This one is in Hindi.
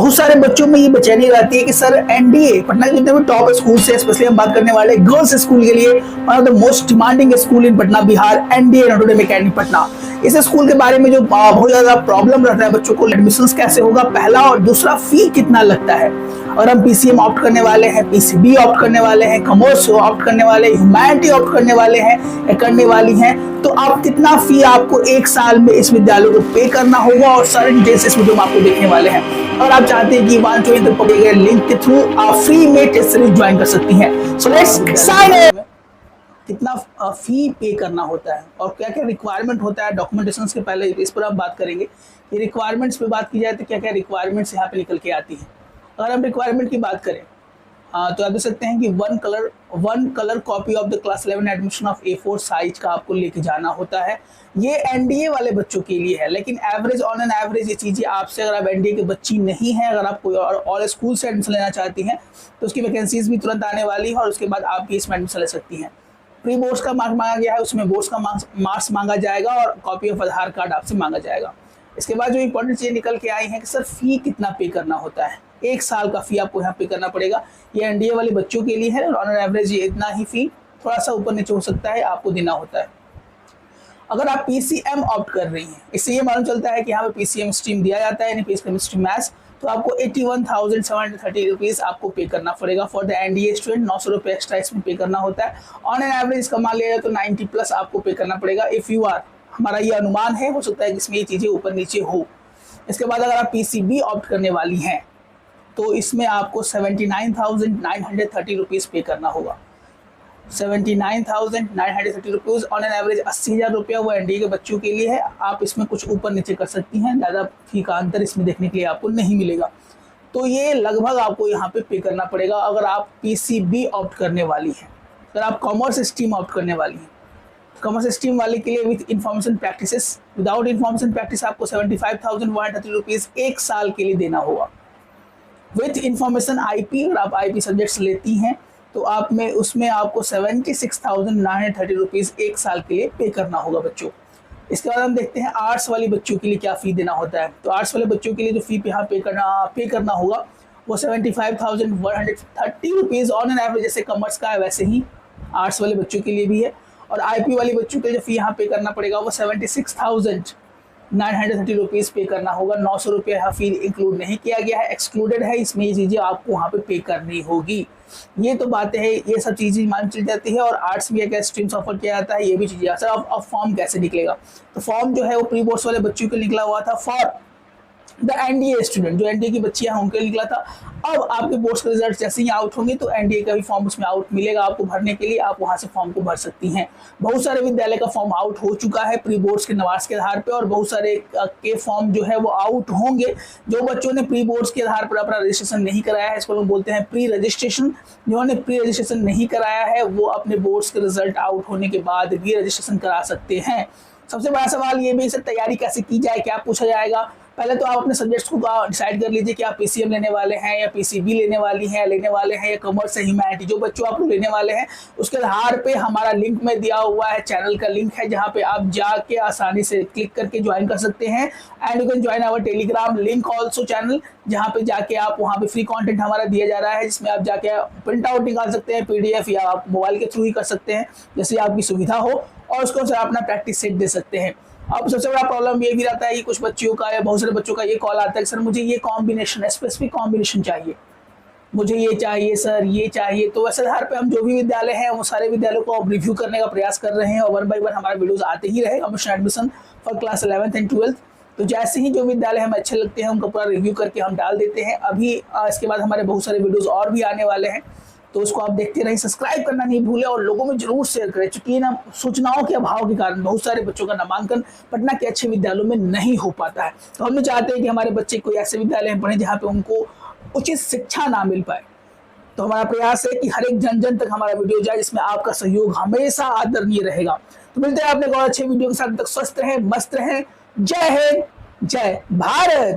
बहुत सारे बच्चों में ये बेचैनी रहती है कि सर एनडीए पटना के जितने भी टॉप स्कूल से, स्पेशली हम बात करने वाले गर्ल्स स्कूल के लिए, one of the most demanding school in Patna Bihar, NDA Navodaya academy Patna. इस स्कूल के बारे में जो बहुत ज्यादा प्रॉब्लम रहता है बच्चों को, एडमिशन कैसे होगा पहला, और दूसरा फी कितना लगता है। और हम पीसीएम ऑप्ट करने वाले हैं, पीसीबी ऑप्ट करने वाले हैं, कॉमर्स ऑप्ट करने वाले, ह्यूमैनिटी ऑप्ट करने वाले हैं, करने वाली हैं, तो आप कितना फी आपको एक साल में इस विद्यालय को पे करना होगा, और सारे डिटेल्स इस वीडियो में आपको देखने वाले हैं। और आप चाहते हैं कि 120 तक पड़े गए लिंक के थ्रू आप फ्री में टेस्ट सीरीज ज्वाइन कर सकती हैं। So let's sign in. कितना फी पे करना होता है और क्या क्या रिक्वायरमेंट होता है डॉक्यूमेंटेशन के पहले, इस पर आप बात करेंगे। ये रिक्वायरमेंट्स पे बात की जाए तो क्या क्या रिक्वायरमेंट्स यहाँ पे निकल के आती हैं। अगर हम रिक्वायरमेंट की बात करें तो आप देख सकते हैं कि one colour copy of the class 11 admission of A4 size का आपको लेके जाना होता है। ये एनडीए वाले बच्चों के लिए है, लेकिन एवरेज ऑन एन एवरेज ये चीज़ें आपसे, अगर आप एनडीए के बच्ची नहीं हैं, अगर आप कोई और स्कूल से एडमिशन लेना चाहती हैं तो उसकी वैकेंसीज भी तुरंत आने वाली है और उसके बाद आप भी इसमें एडमिशन ले सकती हैं। प्री बोर्ड्स का मार्क्स मांगा गया है, उसमें बोर्ड्स का मार्क्स मांगा जाएगा और कॉपी ऑफ आधार कार्ड आपसे मांगा जाएगा। इसके बाद जो इंपॉर्टेंट चीज़ें निकल के आई हैं कि सर फी कितना पे करना होता है। एक साल का फी आपको यहाँ पे करना पड़ेगा। ये एनडीए वाले बच्चों के लिए है और ऑन एवरेज ये इतना ही फी, थोड़ा सा ऊपर नीचे हो सकता है, आपको देना होता है। अगर आप पीसीएम ऑप्ट कर रही हैं, इससे ये मालूम चलता है कि यहाँ पे पीसीएम स्ट्रीम दिया जाता है, यानी फिजिक्स केमिस्ट्री मैथ्स, तो आपको 81,730 रुपीज़ आपको पे करना पड़ेगा फॉर द एनडीए स्टूडेंट। 900 रुपये एक्स्ट्रा इसमें पे करना होता है। ऑन एन एवरेज इसका मान लिया जाए तो 90 प्लस आपको पे करना पड़ेगा इफ़ यू आर, हमारा ये अनुमान है, हो सकता है कि इसमें ये चीज़ें ऊपर नीचे हो। इसके बाद अगर आप पीसीबी ऑप्ट करने वाली हैं तो इसमें आपको 79,930 रुपीज़ पे करना होगा। 79,930 रुपीज़ ऑन एन एवरेज 80,000 रुपया वो एनडीए के बच्चों के लिए है। आप इसमें कुछ ऊपर नीचे कर सकती हैं, ज़्यादा फी का अंतर इसमें देखने के लिए आपको नहीं मिलेगा। तो ये लगभग आपको यहाँ पे करना पड़ेगा अगर आप पीसीबी ऑप्ट करने वाली हैं। अगर आप कॉमर्स स्ट्रीम ऑप्ट करने वाली हैं, कॉमर्स स्ट्रीम वाले के लिए with information practices, without information practice आपको 75,130 रुपीज़ एक साल के लिए देना होगा। विथ इन्फॉर्मेशन आईपी, अगर आप आईपी सब्जेक्ट्स लेती हैं तो आप में उसमें आपको 76,930 रुपीज़ एक साल के लिए पे करना होगा बच्चों। इसके बाद हम देखते हैं आर्ट्स वाले बच्चों के लिए क्या फ़ी देना होता है। तो आर्ट्स वाले बच्चों के लिए जो फ़ी यहाँ पे करना होगा वो 75,130 रुपीज़ ऑन एन एवरेज, जैसे कॉमर्स का है वैसे ही आर्ट्स वाले बच्चों के लिए भी है। और आईपी वाले बच्चों के लिए जो फ़ी यहाँ पे करना पड़ेगा वो 76,930 रुपीज़ पे करना होगा। 900 रुपये यहाँ फी इंक्लूड नहीं किया गया है, एक्सक्लूडेड है, इसमें ये चीज़ें आपको वहाँ पे करनी होगी। ये तो बातें हैं, ये सब चीज़ें मान चल जाती है। और आर्ट्स में क्या स्ट्रीम्स ऑफर किया जाता है ये भी चीज़ें। सर अब फॉर्म कैसे निकलेगा, तो फॉर्म जो है वो प्री बोर्ड्स वाले बच्चों के निकला हुआ था फॉर द एनडीए स्टूडेंट, जो एनडीए की बच्चियां हैं उनके निकला था। अब आपके बोर्ड्स के रिजल्ट जैसे ही आउट होंगे तो एनडीए का भी फॉर्म उसमें आउट मिलेगा आपको भरने के लिए, आप वहां से फॉर्म को भर सकती हैं। बहुत सारे विद्यालय का फॉर्म आउट हो चुका है प्री बोर्ड्स के नवास के आधार पे, और बहुत सारे के फॉर्म जो है वो आउट होंगे। जो बच्चों ने प्री बोर्ड्स के आधार पर अपना रजिस्ट्रेशन नहीं कराया है, इसको हम बोलते हैं प्री रजिस्ट्रेशन, जिन्होंने प्री रजिस्ट्रेशन नहीं कराया है वो अपने बोर्ड्स के रिजल्ट आउट होने के बाद भी रजिस्ट्रेशन करा सकते हैं। सबसे बड़ा सवाल ये भी, सर तैयारी कैसे की जाए, क्या पूछा जाएगा। पहले तो आप अपने सब्जेक्ट्स को डिसाइड कर लीजिए कि आप पीसीएम लेने वाले हैं या पीसीबी लेने वाले हैं या कॉमर्स या ह्यूमैनिटी, जो बच्चों आप लेने वाले हैं उसके आधार पे हमारा लिंक में दिया हुआ है, चैनल का लिंक है जहां पे आप जाके आसानी से क्लिक करके ज्वाइन कर सकते हैं। And you can join our Telegram link also channel, जहाँ पे जाके आप वहाँ पे फ्री कंटेंट हमारा दिया जा रहा है, जिसमें आप जाके प्रिंट आउट निकाल सकते हैं पीडीएफ, या आप मोबाइल के थ्रू ही कर सकते हैं जैसे आपकी सुविधा हो, और उसको सर अपना प्रैक्टिस सेट दे सकते हैं। अब सबसे बड़ा प्रॉब्लम ये भी रहता है कि कुछ बच्चों का या बहुत सारे बच्चों का ये कॉल आता है कि सर मुझे ये कॉम्बिनेशन, स्पेसिफिक कॉम्बिनेशन चाहिए, मुझे ये चाहिए सर, ये चाहिए। तो वैसे आधार पे हम जो भी विद्यालय हैं वो सारे विद्यालयों को अब रिव्यू करने का प्रयास कर रहे हैं और 1 बाय 1 हमारा वीडियोस आते ही रहे commission admission for class 11th and 12th। तो जैसे ही जो विद्यालय हमें अच्छे लगते हैं उनका पूरा रिव्यू करके हम डाल देते हैं। अभी इसके बाद हमारे बहुत सारे वीडियोज़ और भी आने वाले हैं, तो उसको आप देखते रहें, सब्सक्राइब करना नहीं भूलें और लोगों में जरूर शेयर करें, क्योंकि ना सूचनाओं के अभाव के कारण बहुत सारे बच्चों का नामांकन पटना के अच्छे विद्यालयों में नहीं हो पाता है। तो हम चाहते हैं कि हमारे बच्चे कोई ऐसे विद्यालय में पढ़े जहाँ पे उनको उचित शिक्षा ना मिल पाए। तो हमारा प्रयास है कि हर एक जन जन तक हमारा वीडियो जाए, जिसमें आपका सहयोग हमेशा आदरणीय रहेगा। तो मिलते हैं आपने और अच्छे वीडियो के साथ, तक स्वस्थ रहें, मस्त रहें। जय हिंद, जय भारत।